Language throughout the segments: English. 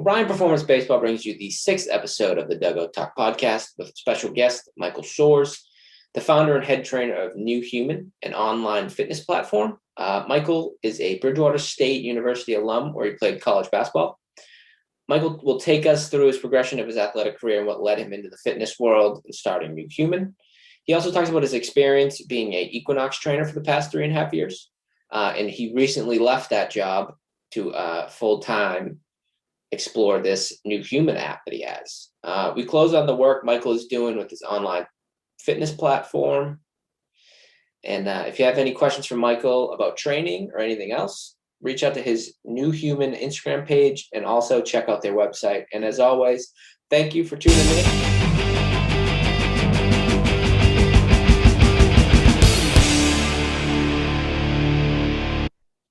O'Brien Performance Baseball brings you the sixth episode of the Dugout Talk podcast with special guest Michael Soares, the founder and head trainer of New Human, an online fitness platform. Michael is a Bridgewater State University alum where he played college basketball. Michael will take us through his progression of his athletic career and what led him into the fitness world and starting New Human. He also talks about his experience being an Equinox trainer for the past 3.5 years. And he recently left that job to full-time explore this New Human app that he has. We close on the work Michael is doing with his online fitness platform. And if you have any questions for Michael about training or anything else, reach out to his New Human Instagram page and also check out their website. And as always, thank you for tuning in.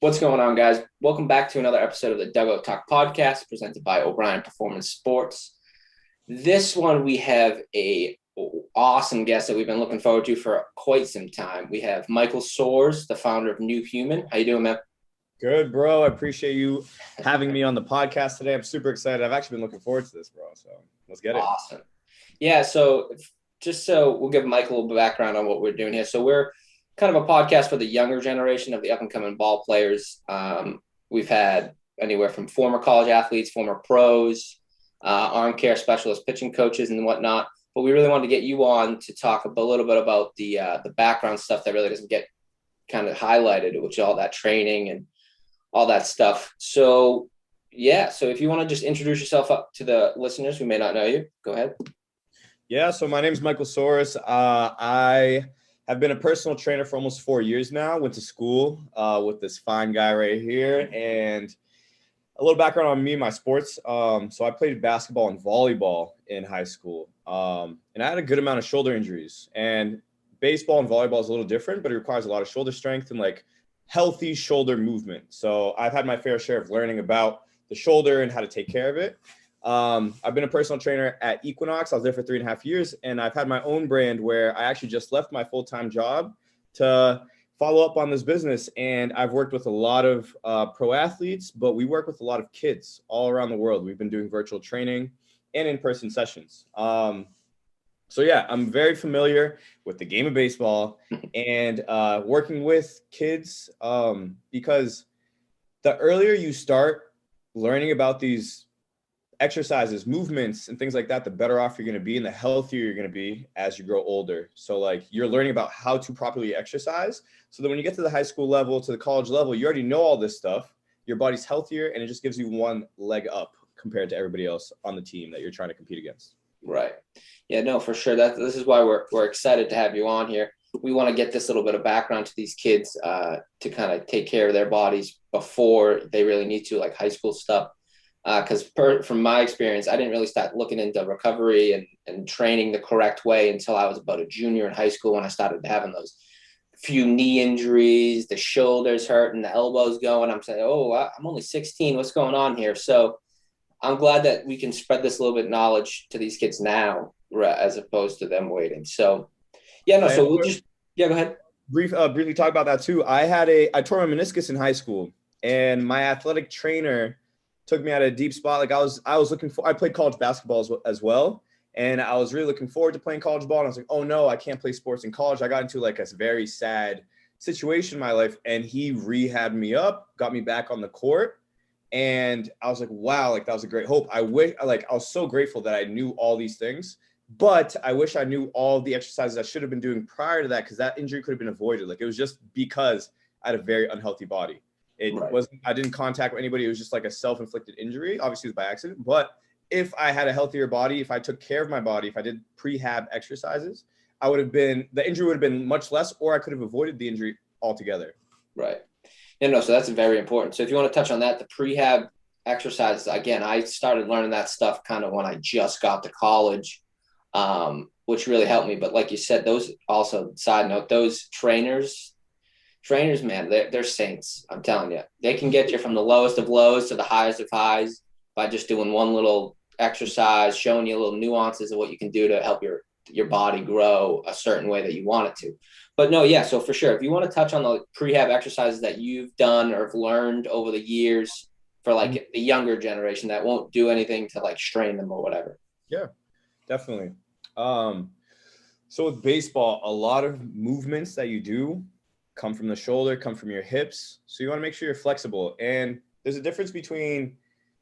What's going on, guys? Welcome back to another episode of the Dugout Talk podcast presented by O'Brien Performance Sports. This one, we have a awesome guest that we've been looking forward to for quite some time. We have Michael Soares, the founder of New Human. How you doing, man? Good, bro. I appreciate you having me on the podcast today. I'm super excited. I've actually been looking forward to this, bro. So let's get it. Awesome. Yeah, so we'll give Michael a little background on what we're doing here. So we're kind of a podcast for the younger generation of the up-and-coming ball players. We've had anywhere from former college athletes, former pros, arm care specialists, pitching coaches, and whatnot. But we really wanted to get you on to talk a little bit about the background stuff that really doesn't get kind of highlighted, which is all that training and all that stuff. So, yeah. So if you want to just introduce yourself up to the listeners who may not know you, go ahead. Yeah. So my name is Michael Soares. I've been a personal trainer for almost 4 years now. Went to school with this fine guy right here. And a little background on me, my sports. So I played basketball and volleyball in high school. And I had a good amount of shoulder injuries. And baseball and volleyball is a little different, but it requires a lot of shoulder strength and like healthy shoulder movement. So I've had my fair share of learning about the shoulder and how to take care of it. I've been a personal trainer at Equinox. I was there for 3.5 years, and I've had my own brand where I actually just left my full-time job to follow up on this business. And I've worked with a lot of pro athletes, but we work with a lot of kids all around the world. We've been doing virtual training and in-person sessions. So yeah, I'm very familiar with the game of baseball and working with kids because the earlier you start learning about these exercises, movements, and things like that, the better off you're going to be and the healthier you're going to be as you grow older. So like you're learning about how to properly exercise so that when you get to the high school level, to the college level, you already know all this stuff. Your body's healthier and it just gives you one leg up compared to everybody else on the team that you're trying to compete against. Right. Yeah, no, for sure. This is why we're excited to have you on here. We want to get this little bit of background to these kids to kind of take care of their bodies before they really need to, like high school stuff. Because from my experience, I didn't really start looking into recovery and training the correct way until I was about a junior in high school when I started having those few knee injuries, the shoulders hurting, the elbows going. I'm saying, I'm only 16. What's going on here? So I'm glad that we can spread this little bit of knowledge to these kids now as opposed to them waiting. So, yeah, no, so go ahead. Briefly talk about that too. I tore my meniscus in high school and my athletic trainer took me at a deep spot. Like I played college basketball as well. And I was really looking forward to playing college ball. And I was like, oh no, I can't play sports in college. I got into like a very sad situation in my life. And he rehabbed me up, got me back on the court. And I was like, wow, like that was a great hope. I was so grateful that I knew all these things, but I wish I knew all the exercises I should have been doing prior to that. Cause that injury could have been avoided. Like it was just because I had a very unhealthy body. I didn't contact anybody. It was just like a self-inflicted injury. Obviously it was by accident, but if I had a healthier body, if I took care of my body, if I did prehab exercises, the injury would have been much less, or I could have avoided the injury altogether. Right. So that's very important. So if you want to touch on that, the prehab exercises, again, I started learning that stuff kind of when I just got to college, which really helped me. But like you said, those also, side note, those trainers, man, they're saints. I'm telling you, they can get you from the lowest of lows to the highest of highs by just doing one little exercise, showing you little nuances of what you can do to help your body grow a certain way that you want it to. But no, yeah, so for sure, if you want to touch on the prehab exercises that you've done or have learned over the years for like the younger generation that won't do anything to like strain them or whatever. Yeah, definitely. So with baseball, a lot of movements that you do come from the shoulder, come from your hips. So you want to make sure you're flexible. And there's a difference between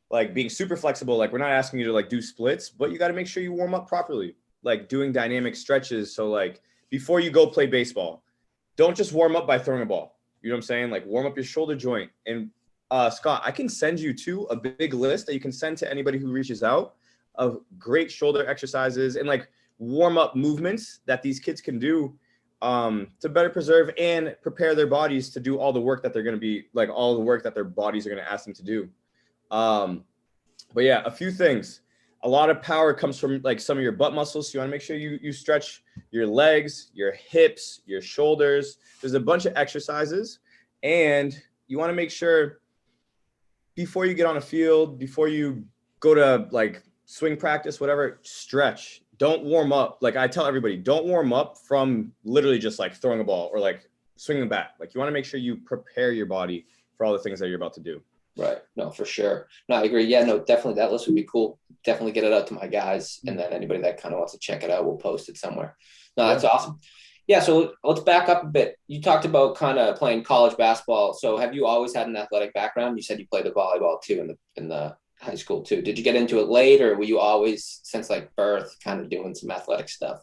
like being super flexible. Like we're not asking you to like do splits, but you got to make sure you warm up properly, like doing dynamic stretches. So like before you go play baseball, don't just warm up by throwing a ball. You know what I'm saying? Like warm up your shoulder joint. And Scott, I can send you a big list that you can send to anybody who reaches out of great shoulder exercises and like warm up movements that these kids can do to better preserve and prepare their bodies to do all the work that they're going to be like all the work that their bodies are going to ask them to do. But yeah, a few things. A lot of power comes from like some of your butt muscles. So you want to make sure you stretch your legs, your hips, your shoulders. There's a bunch of exercises, and you want to make sure before you get on a field, before you go to like swing practice, whatever, stretch. Don't warm up. Like I tell everybody, don't warm up from literally just like throwing a ball or like swinging a bat. Like you want to make sure you prepare your body for all the things that you're about to do. Right. No, for sure. No, I agree. Yeah, no, definitely that list would be cool. Definitely get it out to my guys. And then anybody that kind of wants to check it out, we'll post it somewhere. No, that's awesome. Yeah. So let's back up a bit. You talked about kind of playing college basketball. So have you always had an athletic background? You said you played the volleyball too in the high school too. Did you get into it late, or were you always since like birth kind of doing some athletic stuff?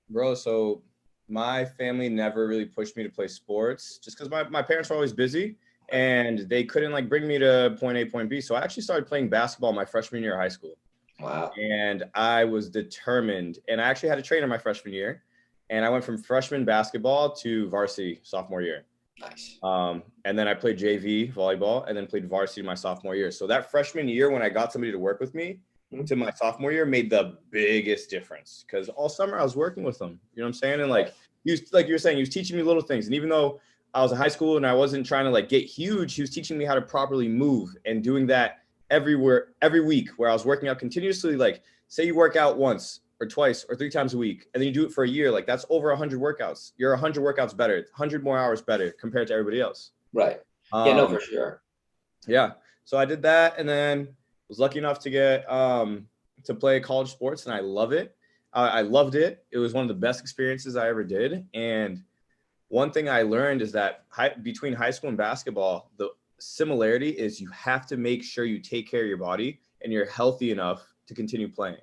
Bro, so my family never really pushed me to play sports just because my parents were always busy and they couldn't like bring me to point A, point B. So I actually started playing basketball my freshman year of high school. Wow. And I was determined, and I actually had a trainer my freshman year, and I went from freshman basketball to varsity sophomore year. Nice. And then I played JV volleyball and then played varsity my sophomore year. So that freshman year, when I got somebody to work with me to my sophomore year, made the biggest difference because all summer I was working with them. You know what I'm saying? And like you were saying, he was teaching me little things. And even though I was in high school and I wasn't trying to like get huge, he was teaching me how to properly move and doing that every week where I was working out continuously. Like say you work out once or twice or 3 times a week, and then you do it for a year, like that's over 100 workouts. You're 100 workouts better, 100 more hours better compared to everybody else. Right. Yeah, no, for sure. Yeah. So I did that, and then was lucky enough to get to play college sports, and I love it. I loved it. It was one of the best experiences I ever did. And one thing I learned is that between high school and basketball, the similarity is you have to make sure you take care of your body and you're healthy enough to continue playing.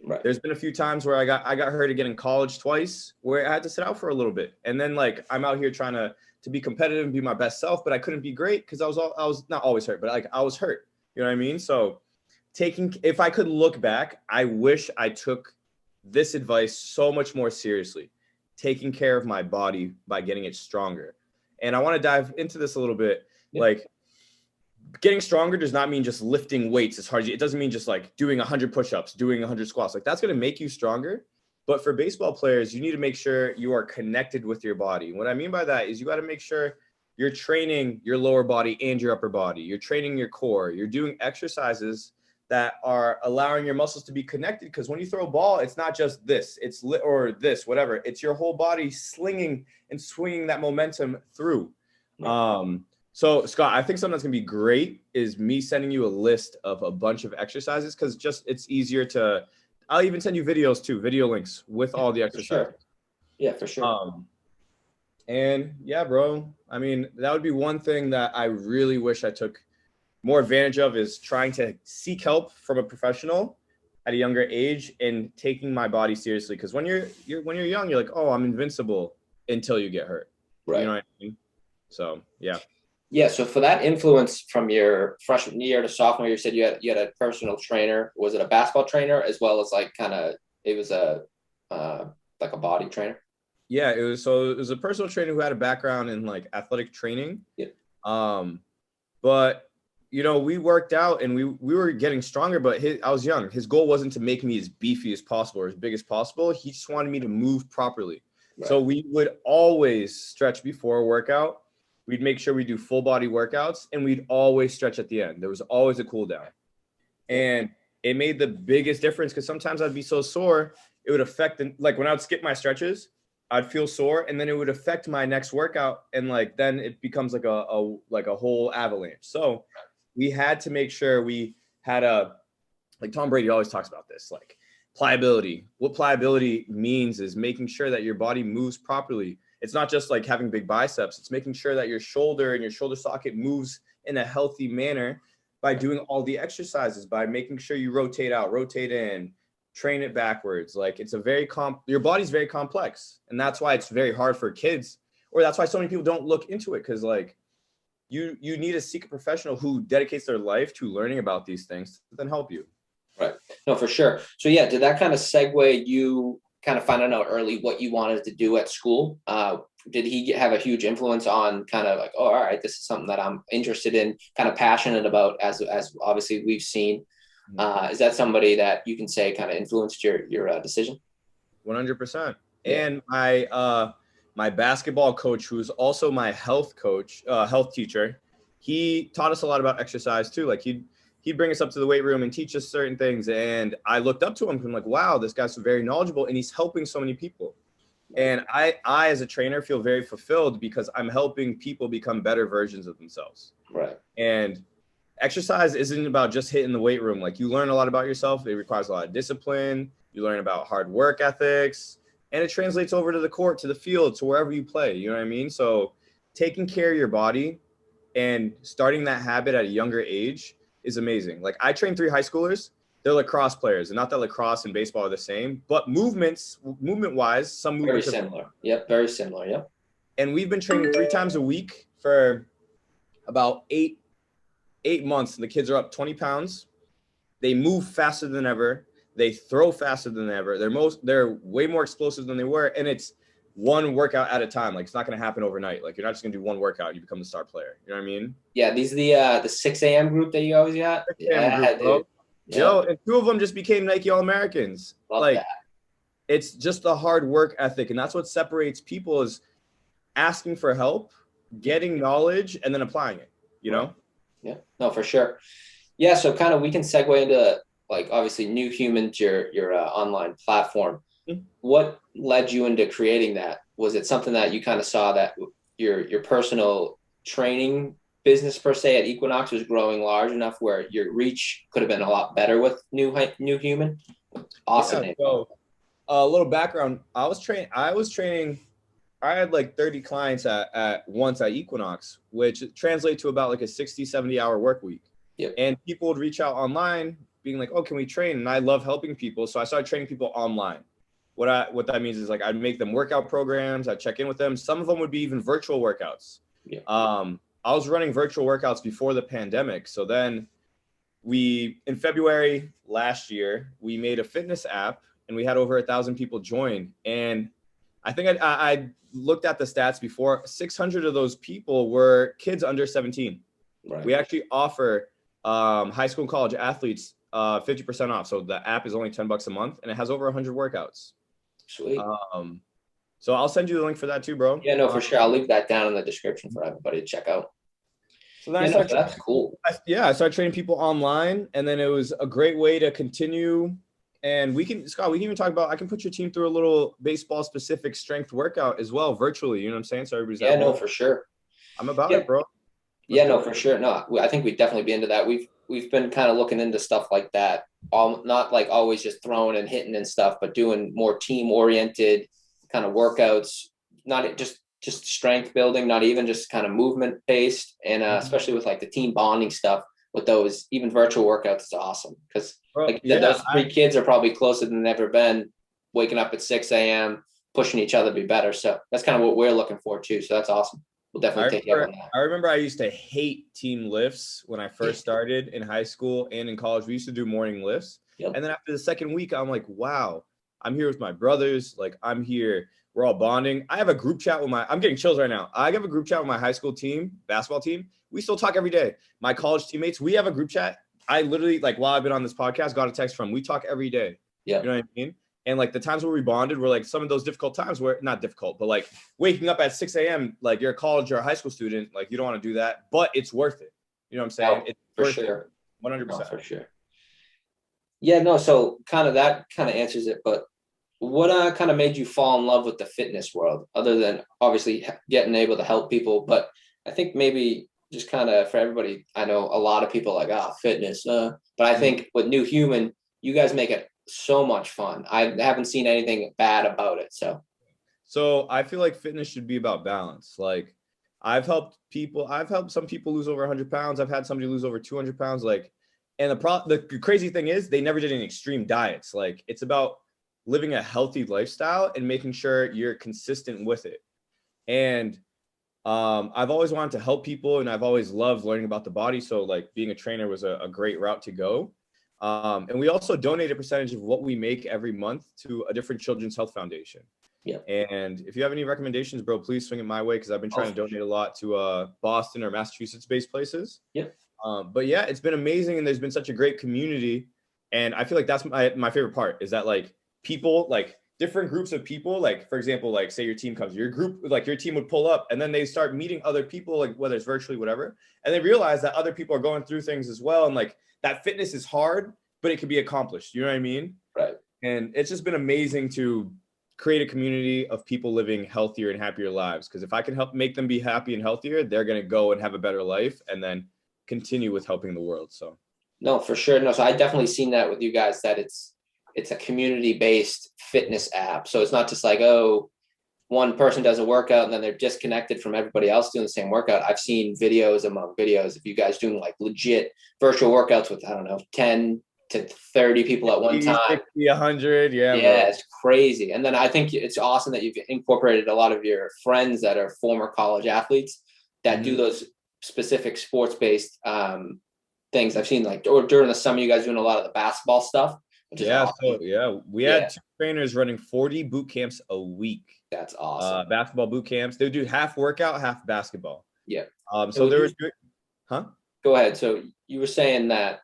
Right. There's been a few times where I got hurt again in college twice, where I had to sit out for a little bit, and then like I'm out here trying to be competitive and be my best self, but I couldn't be great because I was not always hurt, but like I was hurt. You know what I mean? So if I could look back, I wish I took this advice so much more seriously, taking care of my body by getting it stronger. And I want to dive into this a little bit. Yeah. Like getting stronger does not mean just lifting weights as hard as it doesn't mean just like doing 100 push-ups, doing 100 squats. Like that's going to make you stronger. But for baseball players, you need to make sure you are connected with your body. What I mean by that is you got to make sure you're training your lower body and your upper body. You're training your core. You're doing exercises that are allowing your muscles to be connected. Because when you throw a ball, it's not just this, or this, whatever. It's your whole body slinging and swinging that momentum through. So Scott, I think something that's going to be great is me sending you a list of a bunch of exercises because it's easier to, I'll even send you videos too, video links with all the exercises. Sure. Yeah, for sure. And yeah, bro, I mean, that would be one thing that I really wish I took more advantage of is trying to seek help from a professional at a younger age and taking my body seriously. Because when you're young, you're like, oh, I'm invincible until you get hurt. Right. You know what I mean? So yeah. Yeah. So for that influence from your freshman year to sophomore year, you said you had a personal trainer. Was it a basketball trainer as well as like it was like a body trainer? Yeah, it was a personal trainer who had a background in like athletic training. Yeah. But you know, we worked out and we were getting stronger, but I was young. His goal wasn't to make me as beefy as possible or as big as possible. He just wanted me to move properly. Right. So we would always stretch before a workout. We'd make sure we do full body workouts, and we'd always stretch at the end. There was always a cool down. And it made the biggest difference because sometimes I'd be so sore, it would affect, like when I would skip my stretches, I'd feel sore, and then it would affect my next workout. And like, then it becomes like a whole avalanche. So we had to make sure we had like Tom Brady always talks about this, like pliability. What pliability means is making sure that your body moves properly. It's not just like having big biceps. It's making sure that your shoulder and your shoulder socket moves in a healthy manner by doing all the exercises, by making sure you rotate out, rotate in, train it backwards. Like it's a your body's very complex. And that's why it's very hard for kids, or that's why so many people don't look into it. Cause like you need to seek a professional who dedicates their life to learning about these things to then help you. Right. No, for sure. So yeah, did that kind of segue you kind of finding out early what you wanted to do at school? Did he have a huge influence on kind of like, oh, all right, this is something that I'm interested in, kind of passionate about, as obviously we've seen. Is that somebody that you can say kind of influenced your decision? 100%. Yeah. And my basketball coach, who's also my health coach, health teacher, he taught us a lot about exercise too. Like he'd bring us up to the weight room and teach us certain things. And I looked up to him and I'm like, wow, this guy's very knowledgeable and he's helping so many people. And I as a trainer feel very fulfilled because I'm helping people become better versions of themselves. Right. And exercise isn't about just hitting the weight room. Like you learn a lot about yourself. It requires a lot of discipline. You learn about hard work ethics, and it translates over to the court, to the field, to wherever you play. You know what I mean? So taking care of your body and starting that habit at a younger age is amazing. Like I train 3 high schoolers. They're lacrosse players, and not that lacrosse and baseball are the same, but movement wise, some movements very similar. Yep. Very similar. Yep. And we've been training 3 times a week for about eight months. And the kids are up 20 pounds. They move faster than ever. They throw faster than ever. They're way more explosive than they were. And it's one workout at a time. Like it's not going to happen overnight. Like you're not just going to do one workout and you become the star player. You know what I mean? Yeah. These are the 6 a.m. group that you always got. 6 a.m. Yeah, group, dude. Yeah. Yo, and 2 of them just became Nike All-Americans. Love like that. It's just the hard work ethic. And that's what separates people, is asking for help, getting knowledge, and then applying it, you know? Yeah, no, for sure. Yeah. So kind of, we can segue into like, obviously New Human, your online platform. Mm-hmm. What led you into creating that? Was it something that you kind of saw that your personal training business per se at Equinox was growing large enough where your reach could have been a lot better with New Human? Awesome. Yeah, so a little background. I was training. I had like 30 clients at once at Equinox, which translates to about like a 60, 70-hour work week. Yep. And people would reach out online being like, oh, can we train? And I love helping people. So I started training people online. What that means is like I'd make them workout programs. I'd check in with them. Some of them would be even virtual workouts. Yeah. I was running virtual workouts before the pandemic. So then in February last year, we made a fitness app and we had over 1,000 people join. And I think I looked at the stats before. 600 of those people were kids under 17. Right. We actually offer high school and college athletes 50% off. So the app is only $10 a month and it has over 100 workouts. Sweet. So I'll send you the link for that too, bro. Yeah, no, for sure. I'll leave that down in the description for everybody to check out. So then that's cool. I started training people online, and then it was a great way to continue. And Scott, we can even talk about, I can put your team through a little baseball specific strength workout as well, virtually. You know what I'm saying? So everybody's no, for sure. I'm about it, bro. For sure. No, I think we'd definitely be into that. We've been kind of looking into stuff like that. Not like always just throwing and hitting and stuff, but doing more team oriented kind of workouts, not just strength building, not even just kind of movement based. And especially with like the team bonding stuff with those, even virtual workouts is awesome. Cause those 3 kids are probably closer than they've ever been, waking up at 6 a.m., pushing each other to be better. So that's kind of what we're looking for too. So that's awesome. We'll definitely take you up on that. I remember I used to hate team lifts when I first started in high school and in college. We used to do morning lifts. Yep. And then after the second week, I'm like, wow, I'm here with my brothers. Like I'm here. We're all bonding. I have a group chat with I'm getting chills right now. I have a group chat with my high school team, basketball team. We still talk every day. My college teammates, we have a group chat. I literally, like while I've been on this podcast, got a text from, we talk every day. Yeah. You know what I mean? And like the times where we bonded were like some of those difficult times where, not difficult, but like waking up at 6 a.m., like you're a college or a high school student, like you don't want to do that, but it's worth it. You know what I'm saying? Oh, it's for worth sure. It. 100%. No, for sure. Yeah, no, so that kind of answers it, but what kind of made you fall in love with the fitness world, other than obviously getting able to help people? But I think maybe just kind of for everybody, I know a lot of people like, fitness, but I think with New Human, you guys make it so much fun. I haven't seen anything bad about it. So I feel like fitness should be about balance. Like I've helped some people lose over 100 pounds. I've had somebody lose over 200 pounds. Like, and the crazy thing is they never did any extreme diets. Like it's about living a healthy lifestyle and making sure you're consistent with it. And I've always wanted to help people, and I've always loved learning about the body. So like being a trainer was a great route to go. And we also donate a percentage of what we make every month to a different children's health foundation. Yeah. And if you have any recommendations, bro, please swing it my way, because I've been trying to donate a lot to Boston or Massachusetts-based places. Yep. But yeah, it's been amazing, and there's been such a great community. And I feel like that's my favorite part, is that like people, like different groups of people, like for example, like say your team comes, your group, like your team would pull up, and then they start meeting other people, like whether it's virtually, whatever, and they realize that other people are going through things as well, and like that fitness is hard, but it can be accomplished. You know what I mean? Right. And it's just been amazing to create a community of people living healthier and happier lives. Because if I can help make them be happy and healthier, they're going to go and have a better life and then continue with helping the world. So no, for sure. No, so I definitely seen that with you guys, that it's a community-based fitness app. So it's not just like, oh, one person does a workout and then they're disconnected from everybody else doing the same workout. I've seen videos among videos of you guys doing like legit virtual workouts with, I don't know, 10 to 30 people at one time. 60, 100. Yeah, yeah, bro. it's crazy. And then I think it's awesome that you've incorporated a lot of your friends that are former college athletes that do those specific sports-based things. I've seen like, or during the summer, you guys doing a lot of the basketball stuff. Which is awesome. So yeah, we had 2 trainers running 40 boot camps a week. That's awesome. Basketball boot camps. They would do half workout, half basketball. Yeah. So there was, Go ahead. So you were saying that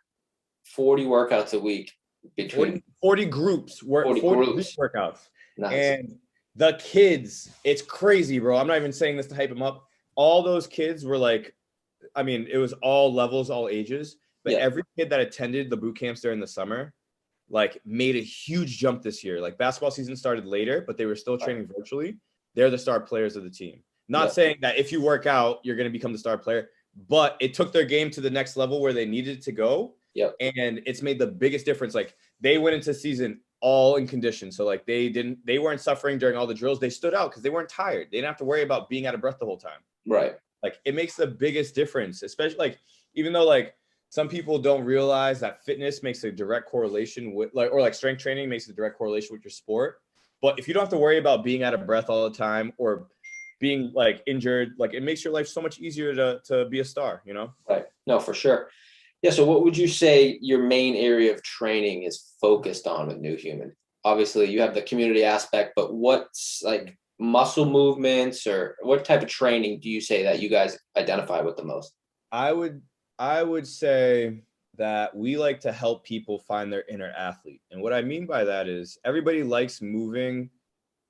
40 workouts a week between 40 groups, 40 groups workouts. Nice. And the kids, it's crazy, bro. I'm not even saying this to hype them up. All those kids were like, I mean, it was all levels, all ages, but every kid that attended the boot camps during the summer, like made a huge jump this year. Like basketball season started later, but they were still training virtually. They're the star players of the team. Not saying that if you work out, you're going to become the star player, but it took their game to the next level where they needed to go. And it's made the biggest difference. Like they went into season all in condition. So like they weren't suffering during all the drills. They stood out because they weren't tired. They didn't have to worry about being out of breath the whole time. Right. Like it makes the biggest difference, especially like, even though like some people don't realize that fitness makes a direct correlation with like strength training makes a direct correlation with your sport. But if you don't have to worry about being out of breath all the time or being like injured, like it makes your life so much easier to be a star, you know? Right. No, for sure. Yeah. So what would you say your main area of training is focused on with New Human? Obviously you have the community aspect, but what's like muscle movements, or what type of training do you say that you guys identify with the most? I would say that we like to help people find their inner athlete. And what I mean by that is everybody likes moving,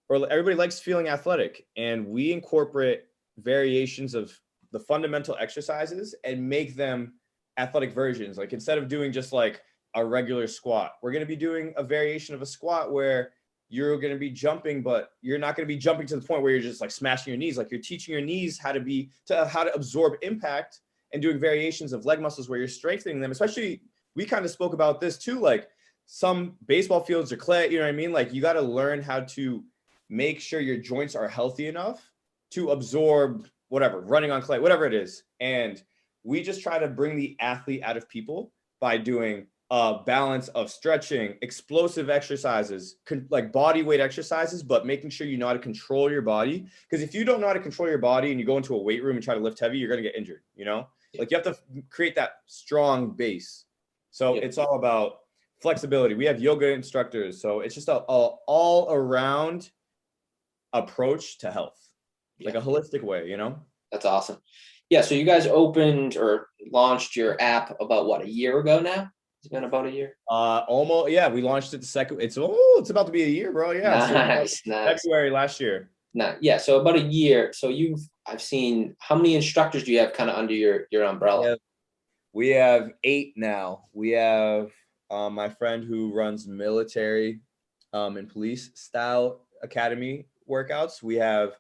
or everybody likes feeling athletic. And we incorporate variations of the fundamental exercises and make them athletic versions. Like instead of doing just like a regular squat, we're going to be doing a variation of a squat where you're going to be jumping, but you're not going to be jumping to the point where you're just like smashing your knees. Like you're teaching your knees how to absorb impact, and doing variations of leg muscles where you're strengthening them. Especially, we kind of spoke about this too, like some baseball fields are clay, you know what I mean? Like you got to learn how to make sure your joints are healthy enough to absorb whatever, running on clay, whatever it is. And we just try to bring the athlete out of people by doing a balance of stretching, explosive exercises, like body weight exercises, but making sure you know how to control your body. Because if you don't know how to control your body and you go into a weight room and try to lift heavy, you're going to get injured, you know? Like you have to create that strong base. So it's all about flexibility. We have yoga instructors. So it's just a all around approach to health, like a holistic way, you know? That's awesome. Yeah. So you guys opened or launched your app about what, a year ago now? It's been about a year. Almost. Yeah. We launched it the second. It's about to be a year, bro. Yeah. Nice. February last year. Yeah. So about a year. So I've seen, how many instructors do you have kind of under your umbrella? We have 8 now. We have my friend who runs military and police style academy workouts. We have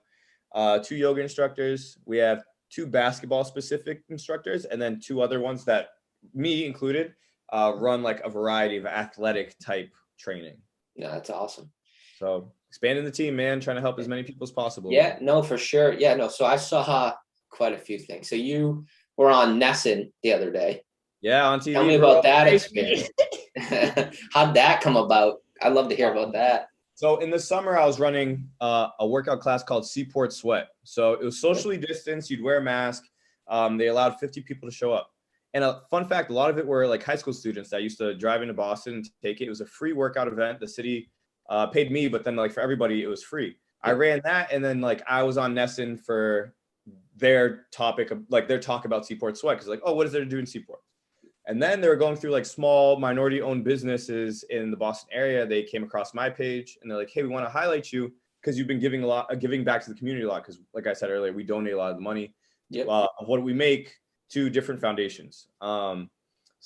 2 yoga instructors. We have 2 basketball specific instructors, and then 2 other ones that, me included, run like a variety of athletic type training. Yeah, that's awesome. So expanding the team, man, trying to help as many people as possible. Yeah, no, for sure. Yeah, no. So I saw quite a few things. So you were on Nessun the other day. Yeah, on TV. Tell me about that experience. How'd that come about? I'd love to hear about that. So in the summer, I was running a workout class called Seaport Sweat. So it was socially distanced. You'd wear a mask. They allowed 50 people to show up. And a fun fact, a lot of it were like high school students that used to drive into Boston to take it. It was a free workout event. The city paid me, but then like for everybody, it was free. I ran that, and then like I was on Nessun for their topic of like their talk about Seaport Sweat, because like, oh, what is there to do in Seaport? And then they were going through like small minority-owned businesses in the Boston area. They came across my page, and they're like, hey, we want to highlight you because you've been giving back to the community a lot. Because like I said earlier, we donate a lot of the money of what we make to different foundations. So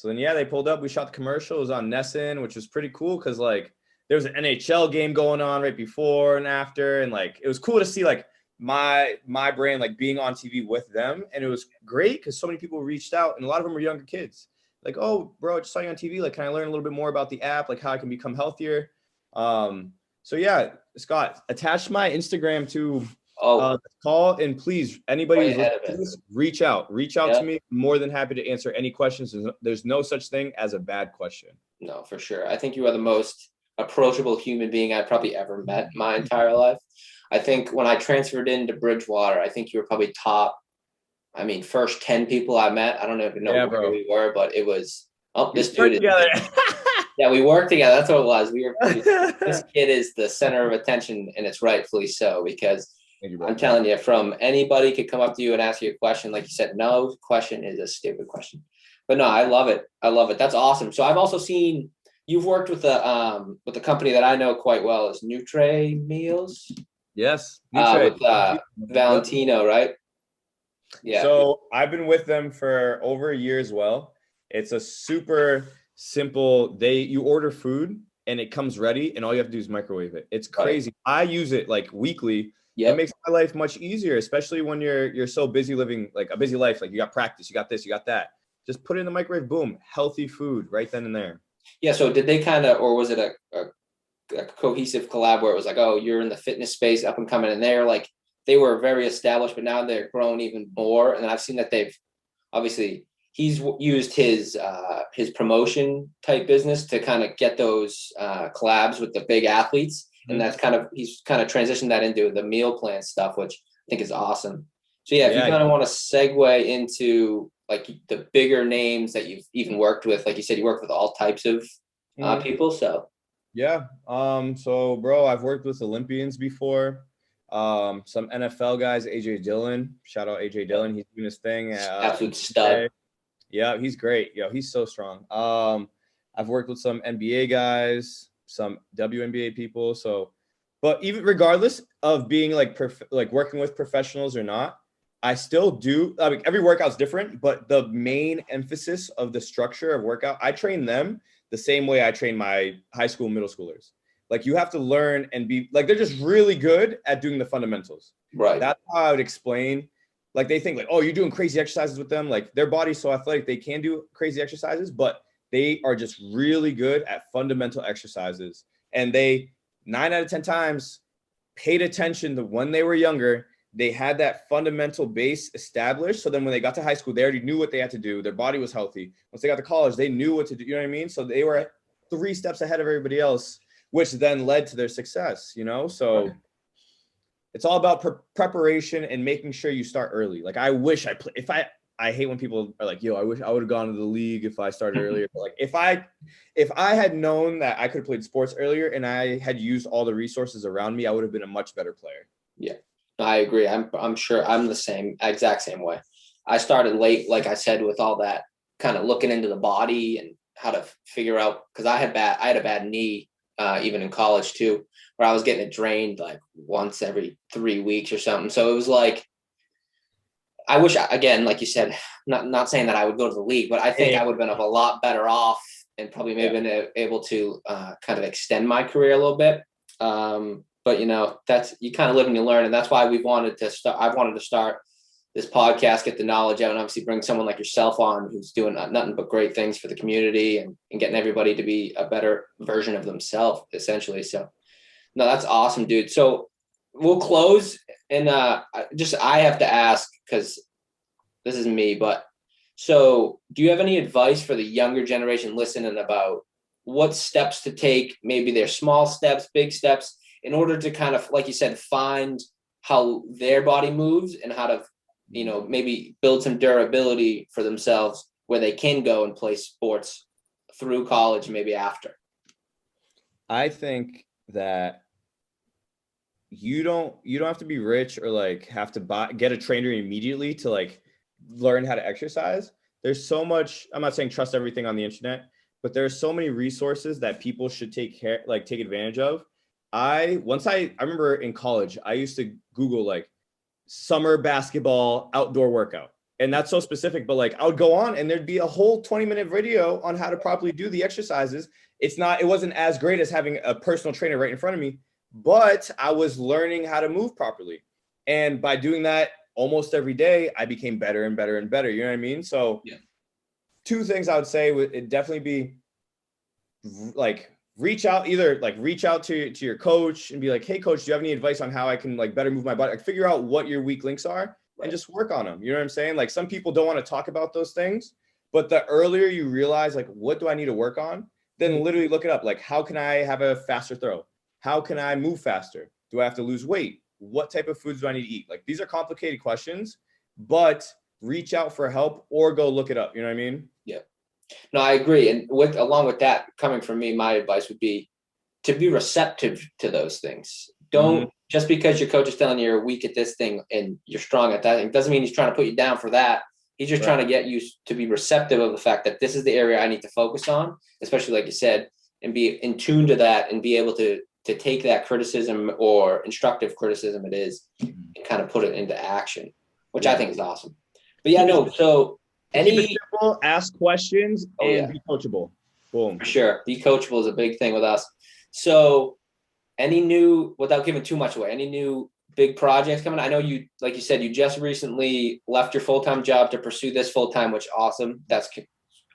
then, yeah, they pulled up. We shot the commercial. It was on Nessun, which was pretty cool because like there was an NHL game going on right before and after, and like it was cool to see like my brand like being on TV with them. And it was great because so many people reached out, and a lot of them were younger kids. Like, oh, bro, I just saw you on TV. Like, can I learn a little bit more about the app? Like, how I can become healthier? So yeah, Scott, attach my Instagram to the call, and please, anybody who's listening to this, reach out to me. I'm more than happy to answer any questions. There's no such thing as a bad question. No, for sure. I think you are the most approachable human being I've probably ever met my entire life. I think when I transferred into Bridgewater, I think you were probably first 10 people I met. I don't even know where we were, but it was, this dude is together. Yeah, we worked together. That's what it was. This kid is the center of attention, and it's rightfully so, because I'm telling you, from anybody could come up to you and ask you a question. Like you said, no question is a stupid question. But no, I love it. That's awesome. So I've also seen you've worked with a company that I know quite well, is Nutre Meals. Yes. With Valentino, right? Yeah. So I've been with them for over a year as well. It's a super simple, you order food and it comes ready, and all you have to do is microwave it. It's crazy. Right. I use it like weekly. It makes my life much easier, especially when you're so busy living like a busy life. Like you got practice, you got this, you got that. Just put it in the microwave, boom, healthy food right then and there. Yeah. So did they or was it a cohesive collab where it was like, oh, you're in the fitness space, up and coming, and they were very established, but now they're grown even more. And I've seen that he's used his promotion type business to kind of get those collabs with the big athletes. And that's he's kind of transitioned that into the meal plan stuff, which I think is awesome. So if you kind of want to segue into like the bigger names that you've even worked with, like you said, you work with all types of people. So yeah. So bro, I've worked with Olympians before. Some NFL guys, AJ Dillon, shout out AJ Dillon. He's doing his thing. Absolute stud. Yeah, he's great. He's so strong. I've worked with some NBA guys, some WNBA people. So, but even regardless of being like working with professionals or not, I still do. I mean, every workout's different, but the main emphasis of the structure of workout, I train them the same way I train my high school, middle schoolers. Like you have to learn and be like, they're just really good at doing the fundamentals. Right. That's how I would explain. Like they think like, oh, you're doing crazy exercises with them. Like their body's so athletic, they can do crazy exercises, but they are just really good at fundamental exercises. And they 9 out of 10 times paid attention to when they were younger. They had that fundamental base established. So then when they got to high school, they already knew what they had to do. Their body was healthy. Once they got to college, they knew what to do. You know what I mean? So they were 3 steps ahead of everybody else, which then led to their success, So it's all about preparation and making sure you start early. Like I wish I hate when people are like, yo, I wish I would have gone to the league if I started earlier. But like if I had known that I could have played sports earlier and I had used all the resources around me, I would have been a much better player. Yeah, I agree. I'm sure I'm the exact same way. I started late, like I said, with all that kind of looking into the body and how to figure out, because I had a bad knee even in college too, where I was getting it drained like once every 3 weeks or something. So it was like, I wish, again, like you said, not saying that I would go to the league, but I think I would have been a lot better off and probably maybe been able to kind of extend my career a little bit. But that's, you kind of live and you learn. And that's why I've wanted to start this podcast, get the knowledge out, and obviously bring someone like yourself on who's doing nothing but great things for the community and getting everybody to be a better version of themselves, essentially. So, no, that's awesome, dude. So we'll close, and I have to ask, because this is me, but so do you have any advice for the younger generation listening about what steps to take? Maybe they're small steps, big steps, in order to kind of, like you said, find how their body moves and how to, maybe build some durability for themselves where they can go and play sports through college, maybe after. I think that you don't have to be rich or like have to get a trainer immediately to like learn how to exercise. There's so much, I'm not saying trust everything on the internet, but there's so many resources that people should take advantage of. I remember in college, I used to Google like summer basketball outdoor workout. And that's so specific, but like I would go on and there'd be a whole 20-minute video on how to properly do the exercises. It wasn't as great as having a personal trainer right in front of me, but I was learning how to move properly. And by doing that almost every day, I became better and better and better. You know what I mean? So yeah. Two things I would say would it definitely be like reach out to your coach and be like, hey coach, do you have any advice on how I can like better move my body? Like figure out what your weak links are and just work on them. You know what I'm saying? Like some people don't want to talk about those things, but the earlier you realize like, what do I need to work on? Then literally look it up. Like, how can I have a faster throw? How can I move faster? Do I have to lose weight? What type of foods do I need to eat? Like these are complicated questions, but reach out for help or go look it up. You know what I mean? Yeah. No, I agree. And along with that, coming from me, my advice would be to be receptive to those things. Don't just because your coach is telling you you're weak at this thing and you're strong at that thing, doesn't mean he's trying to put you down for that. He's just trying to get you to be receptive of the fact that this is the area I need to focus on, especially like you said, and be in tune to that and be able to take that criticism or instructive criticism it is and kind of put it into action, which I think is awesome. But yeah, no, so keep it simple, ask questions, and be coachable. Boom. For sure. Be coachable is a big thing with us. So without giving too much away, any new big projects coming? I know you, like you said, you just recently left your full-time job to pursue this full-time, which awesome. That's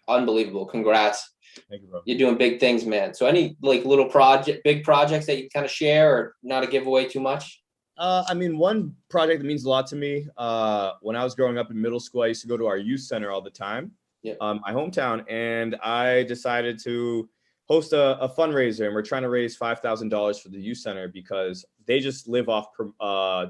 unbelievable. Congrats. Thank you, bro. You're doing big things, man. So any like big projects that you kind of share or not to give away too much? I mean, one project that means a lot to me, when I was growing up in middle school, I used to go to our youth center all the time, my hometown, and I decided to host a fundraiser, and we're trying to raise $5,000 for the youth center because they just live off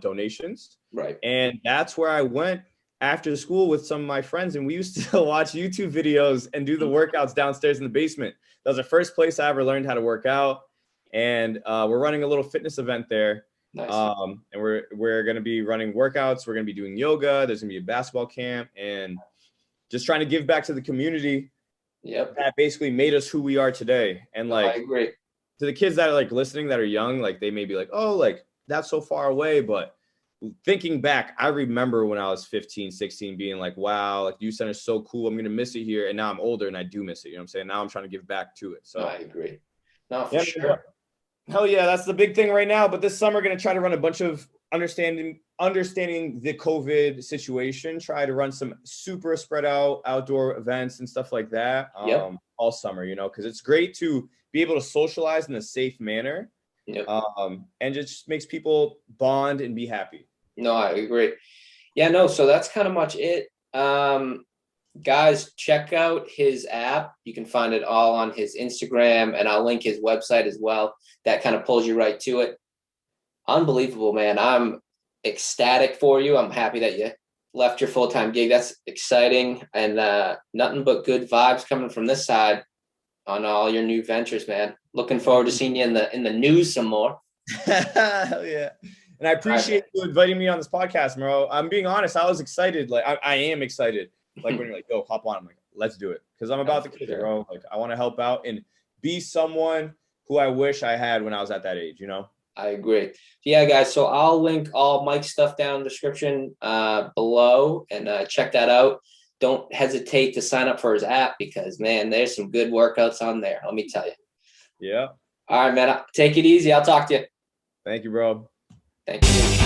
donations. Right. And that's where I went after school with some of my friends, and we used to watch YouTube videos and do the workouts downstairs in the basement. That was the first place I ever learned how to work out. And we're running a little fitness event there. Nice. And we're going to be running workouts. We're going to be doing yoga. There's going to be a basketball camp and just trying to give back to the community. Yep. That basically made us who we are today. And like, I agree. To the kids that are like listening that are young, like they may be like, oh, like that's so far away. But thinking back, I remember when I was 15, 16 being like, wow, like youth center is so cool. I'm going to miss it here. And now I'm older and I do miss it. You know what I'm saying? Now I'm trying to give back to it. So I agree. No, for sure. Hell yeah, that's the big thing right now. But this summer, going to try to run a bunch of understanding the COVID situation. Try to run some super spread out outdoor events and stuff like that all summer. You know, because it's great to be able to socialize in a safe manner. Yep. And it just makes people bond and be happy. No, I agree. Yeah, no. So that's kind of much it. Guys, check out his app. You can find it all on his Instagram, and I'll link his website as well. That kind of pulls you right to it. Unbelievable, man. I'm ecstatic for you. I'm happy that you left your full-time gig. That's exciting, and nothing but good vibes coming from this side on all your new ventures, man. Looking forward to seeing you in the news some more. Hell yeah. And I appreciate you inviting me on this podcast, bro. I'm being honest. I was excited. Like I am excited. Like when you're like, yo, hop on. I'm like, let's do it. Because I'm about the kids, bro. Like I want to help out and be someone who I wish I had when I was at that age, you know? I agree. Yeah, guys. So I'll link all Mike's stuff down in the description below and check that out. Don't hesitate to sign up for his app because, man, there's some good workouts on there. Let me tell you. Yeah. All right, man. Take it easy. I'll talk to you. Thank you, bro. Thank you.